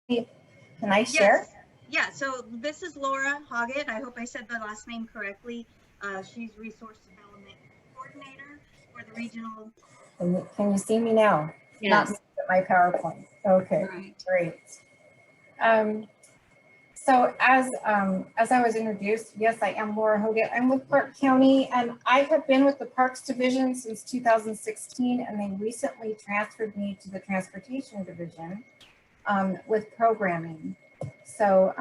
Can I share? Yes. Yeah. So this is Laura Hoggatt. I hope I said the last name correctly. She's Resource Development Coordinator for the regional. Can you see me now? Not me, Yes. but my PowerPoint. Okay, Right. great. Um, so as I was introduced, yes, I am Laura Hoggatt. I'm with Park County, and I have been with the Parks Division since 2016, and they recently transferred me to the Transportation Division with programming. So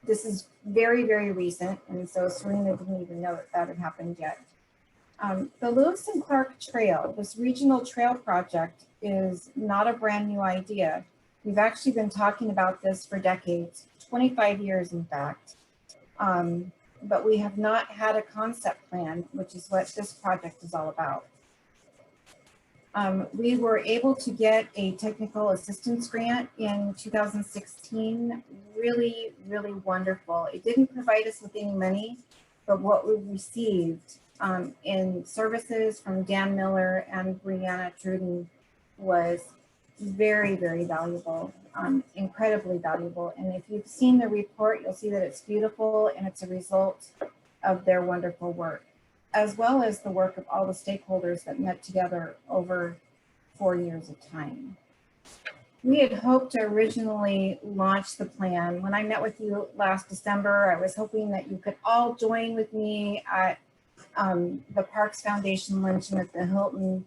this is very, very recent, and so Serena didn't even know that had happened yet. The Lewis and Clark Trail, this regional trail project, is not a brand new idea. We've actually been talking about this for decades, 25 years in fact, but we have not had a concept plan, which is what this project is all about. We were able to get a technical assistance grant in 2016, really, really wonderful. It didn't provide us with any money, but what we received in services from Dan Miller and Brianna Truden was very, very valuable, incredibly valuable. And if you've seen the report, you'll see that it's beautiful and it's a result of their wonderful work, as well as the work of all the stakeholders that met together over 4 years of time. We had hoped to originally launch the plan. When I met with you last December, I was hoping that you could all join with me at the Parks Foundation luncheon at the Hilton.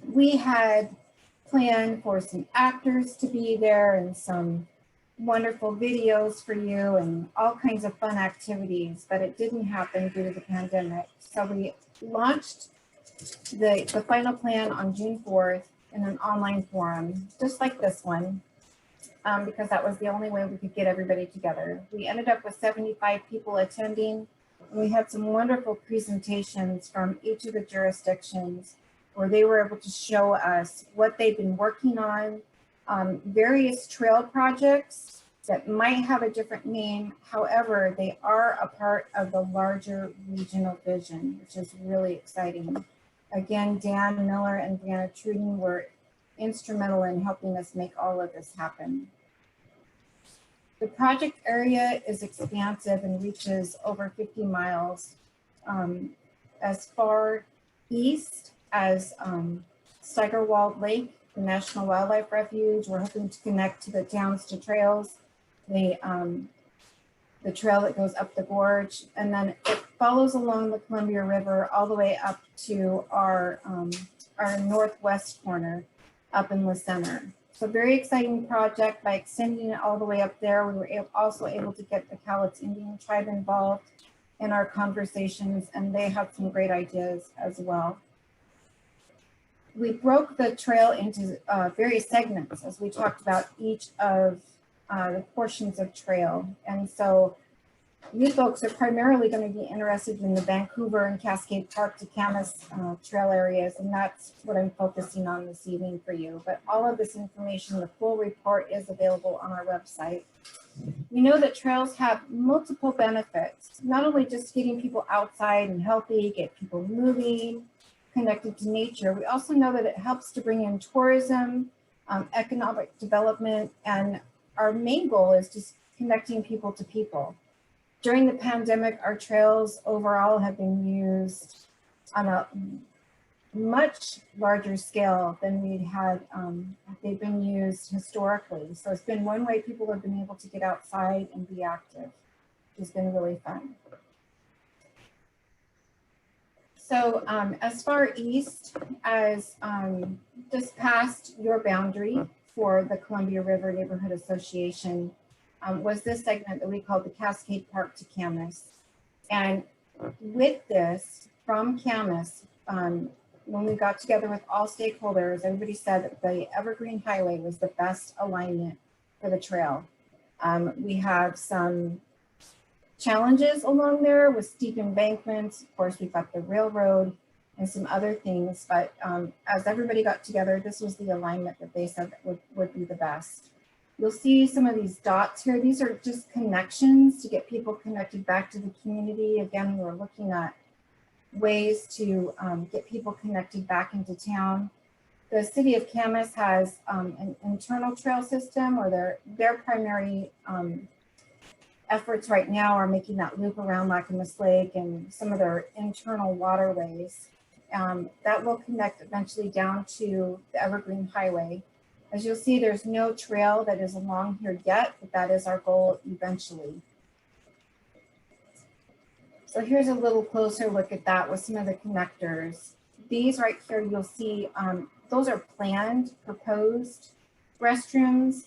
We had planned for some actors to be there and some wonderful videos for you and all kinds of fun activities, but it didn't happen due to the pandemic. So we launched the final plan on June 4th in an online forum, just like this one, because that was the only way we could get everybody together. We ended up with 75 people attending, and we had some wonderful presentations from each of the jurisdictions where they were able to show us what they've been working on, various trail projects that might have a different name. However, they are a part of the larger regional vision, which is really exciting. Again, Dan Miller and Brianna Truden were instrumental in helping us make all of this happen. The project area is expansive and reaches over 50 miles, as far east as Steigerwald Lake, the National Wildlife Refuge. We're hoping to connect to the towns to trails, the trail that goes up the gorge, and then it follows along the Columbia River all the way up to our northwest corner up in La Center. So very exciting project. By extending it all the way up there, we were also able to get the Cowlitz Indian tribe involved in our conversations, and they have some great ideas as well. We broke the trail into various segments as we talked about each of the portions of trail. And so you folks are primarily going to be interested in the Vancouver and Cascade Park to Camas trail areas, and that's what I'm focusing on this evening for you. But all of this information, the full report, is available on our website. We know that trails have multiple benefits, not only just getting people outside and healthy, get people moving, connected to nature. We also know that it helps to bring in tourism, economic development, and our main goal is just connecting people to people. During the pandemic, our trails overall have been used on a much larger scale than we'd had, they've been used historically. So it's been one way people have been able to get outside and be active, which has been really fun. So as far east as just past your boundary for the Columbia River Neighborhood Association was this segment that we called the Cascade Park to Camas. And with this, from Camas, when we got together with all stakeholders, everybody said that the Evergreen Highway was the best alignment for the trail. We have some challenges along there with steep embankments. Of course, we've got the railroad and some other things, but as everybody got together, this was the alignment that they said that would be the best. You'll see some of these dots here. These are just connections to get people connected back to the community. Again, we're looking at ways to get people connected back into town. The city of Camas has an internal trail system, or their primary efforts right now are making that loop around Lacamas Lake and some of their internal waterways. That will connect eventually down to the Evergreen Highway. As you'll see, there's no trail that is along here yet, but that is our goal eventually. So here's a little closer look at that with some of the connectors. These right here, you'll see, those are planned, proposed restrooms.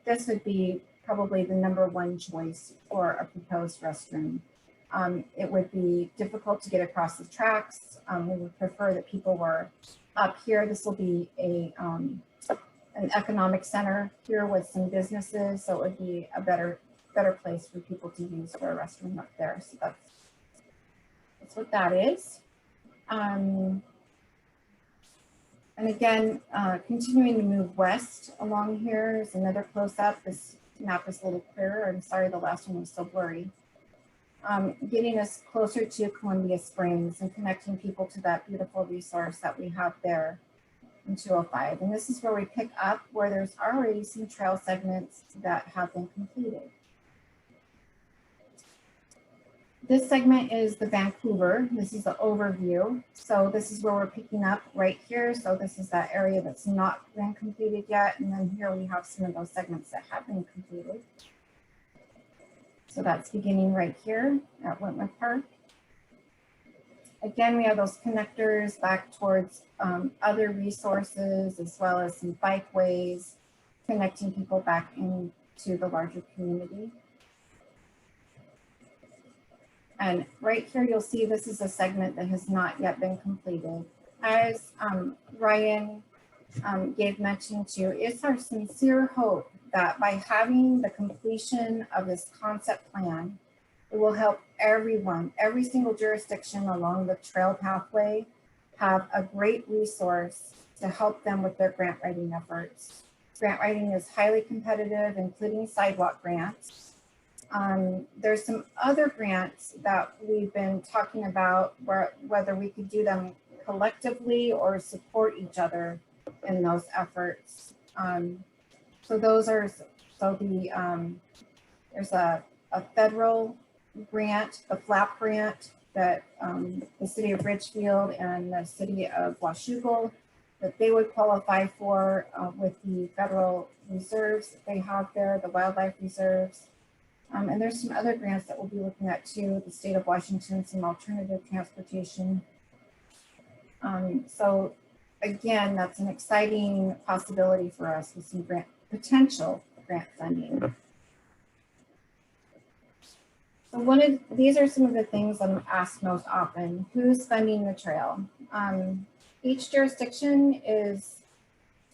This would be probably the #1 choice for a proposed restroom. It would be difficult to get across the tracks. We would prefer that people were up here. This will be an economic center here with some businesses, so it would be a better place for people to use for a restroom up there. So that's what that is. And again, continuing to move west along here is another close-up. This map is a little clearer. I'm sorry, the last one was so blurry. Getting us closer to Columbia Springs and connecting people to that beautiful resource that we have there in 205. And this is where we pick up where there's already some trail segments that have been completed. This segment is the Vancouver. This is the overview. So this is where we're picking up right here. So this is that area that's not been completed yet. And then here we have some of those segments that have been completed. So that's beginning right here at Wentworth Park. Again, we have those connectors back towards other resources, as well as some bikeways, connecting people back into the larger community. And right here, you'll see this is a segment that has not yet been completed. As Ryan gave mention to, it's our sincere hope that by having the completion of this concept plan, it will help everyone, every single jurisdiction along the trail pathway have a great resource to help them with their grant writing efforts. Grant writing is highly competitive, including sidewalk grants. There's some other grants that we've been talking about whether we could do them collectively or support each other in those efforts. There's a federal grant, the FLAP grant that the city of Ridgefield and the city of Washougal that they would qualify for with the federal reserves that they have there, the wildlife reserves. And there's some other grants that we'll be looking at too, the state of Washington, some alternative transportation. So again, that's an exciting possibility for us with some potential grant funding. So these are some of the things I'm asked most often. Who's funding the trail? Each jurisdiction is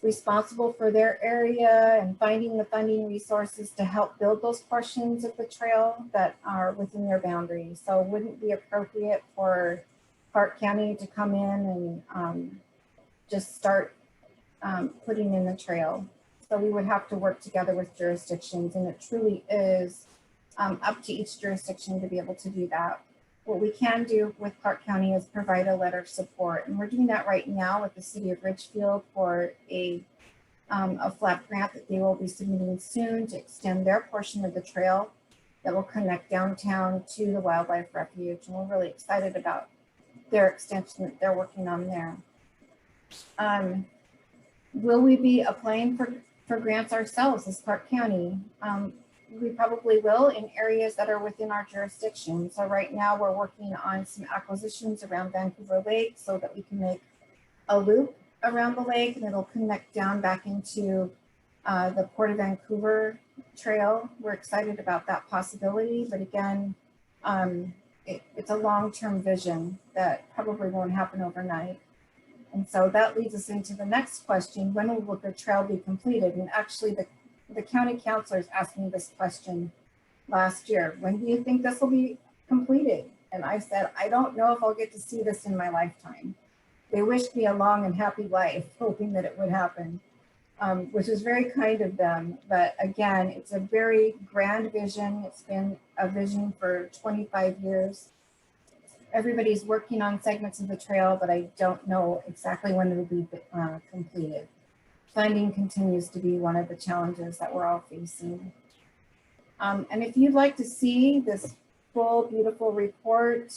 responsible for their area and finding the funding resources to help build those portions of the trail that are within their boundaries. So it wouldn't be appropriate for Clark County to come in and just start putting in the trail. So we would have to work together with jurisdictions, and it truly is up to each jurisdiction to be able to do that. What we can do with Clark County is provide a letter of support, and we're doing that right now with the city of Ridgefield for a FLAP grant that they will be submitting soon to extend their portion of the trail that will connect downtown to the wildlife refuge, and we're really excited about their extension that they're working on there. Will we be applying for grants ourselves as Clark County? We probably will in areas that are within our jurisdiction. So right now we're working on some acquisitions around Vancouver Lake so that we can make a loop around the lake and it'll connect down back into the Port of Vancouver trail. We're excited about that possibility, but again, it's a long-term vision that probably won't happen overnight. And so that leads us into the next question: when will the trail be completed? And actually the county councilors asked me this question last year. When do you think this will be completed? And I said, I don't know if I'll get to see this in my lifetime. They wished me a long and happy life, hoping that it would happen, which is very kind of them. But again, it's a very grand vision. It's been a vision for 25 years. everybody's working on segments of the trail, but I don't know exactly when it will be completed. Funding continues to be one of the challenges that we're all facing. And if you'd like to see this full, beautiful report,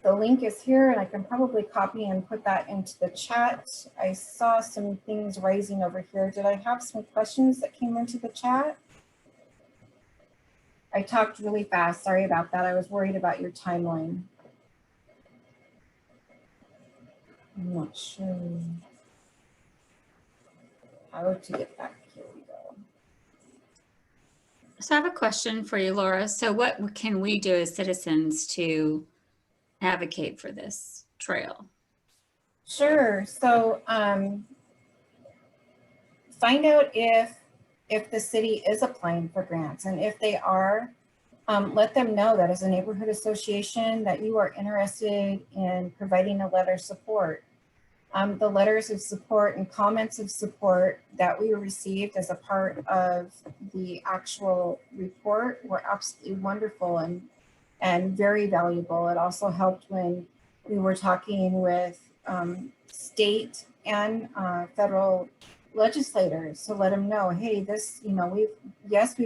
the link is here, and I can probably copy and put that into the chat. I saw some things rising over here. Did I have some questions that came into the chat? I talked really fast. Sorry about that. I was worried about your timeline. I'm not sure how to get back. Here we go. So I have a question for you, Laura. So what can we do as citizens to advocate for this trail? Sure. So find out if the city is applying for grants, and if they are, let them know that as a neighborhood association that you are interested in providing a letter of support. The letters of support and comments of support that we received as a part of the actual report were absolutely wonderful and very valuable. It also helped when we were talking with state and federal legislators to let them know, hey, this, you know, we've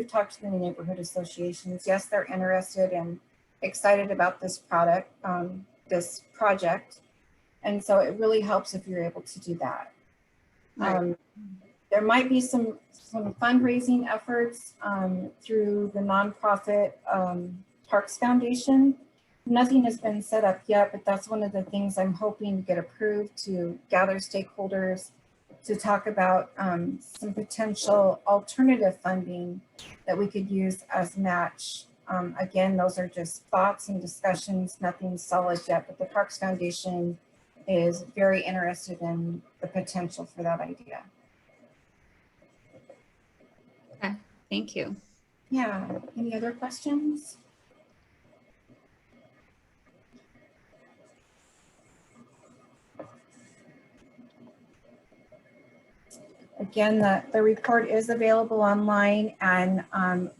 talked to the neighborhood associations. Yes, they're interested and excited about this this project. And so it really helps if you're able to do that. Right. There might be some fundraising efforts through the nonprofit Parks Foundation. Nothing has been set up yet, but that's one of the things I'm hoping to get approved, to gather stakeholders to talk about some potential alternative funding that we could use as match. Again, those are just thoughts and discussions, nothing solid yet, but the Parks Foundation is very interested in the potential for that idea. Okay, thank you. Yeah, any other questions? Again, the report is available online, and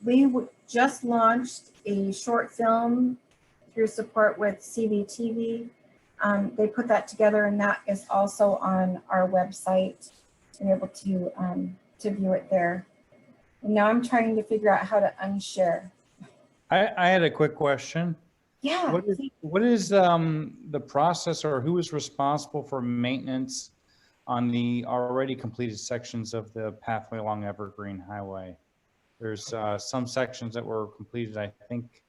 we just launched a short film through support with CVTV. They put that together, and that is also on our website. You're able to view it there. And now I'm trying to figure out how to unshare. I had a quick question. Yeah. What is the process, or who is responsible for maintenance on the already completed sections of the pathway along Evergreen Highway? There's some sections that were completed, I think,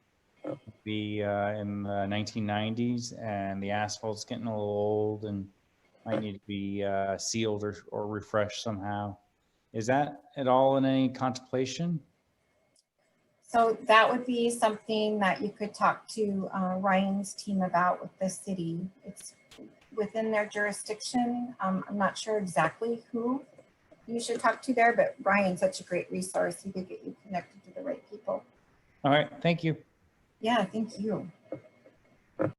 in the 1990s, and the asphalt's getting a little old and might need to be sealed or refreshed somehow. Is that at all in any contemplation? So that would be something that you could talk to Ryan's team about with the city. It's within their jurisdiction. I'm not sure exactly who you should talk to there, but Ryan's such a great resource. He could get you connected to the right people. All right, thank you. Yeah, thank you.